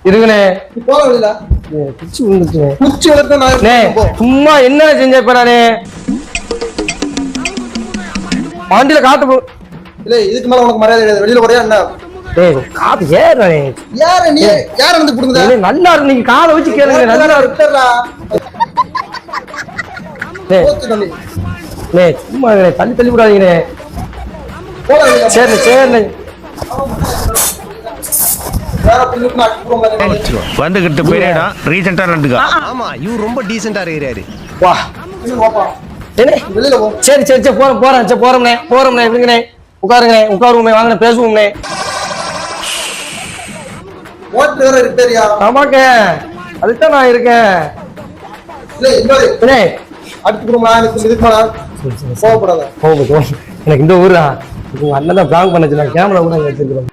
இருங்கண்ணே. போக வேண்டியதா குச்சி விழுந்துச்சு. குச்சி எடுத்து சும்மா என்ன செஞ்ச இப்ப நானு வண்டியில காத்து போ. இல்ல இதுக்கு மேல உனக்கு மரியாதை கிடையாது. வெளியில போறியா என்ன? காத்து ஏறே. யார நீ யார வந்து புடுங்குதா? நல்லா இருக்கு. நீங்க காதை வச்சு கேளுங்க. நல்லா இருக்குடா. சும்மா தள்ளி தள்ளி விடாதீங்கண்ணே. சரி சரிண்ணே. வந்துகிட்டு போயிடா. ரீசெண்டா நடந்துக்கா. ஆமா இவரு ரொம்ப டீசெண்டா இருக்கிறாரு. வா சரி சரி சரி போறோம் போறேன். சரி போறோம்ண்ணே போறோம்ண்ணே. இருங்கண்ணே உட்காருங்கண்ணே. உட்காருவோமே வாங்கண்ணே பேசுவோம்ண்ணே. ஆமாக்க அதுதான் நான் இருக்கேன். எனக்கு இந்த ஊரா உங்க அண்ணன் தான் பிளான் பண்ணச்சு. நான் கேமரா கூட வச்சிருக்கேன்.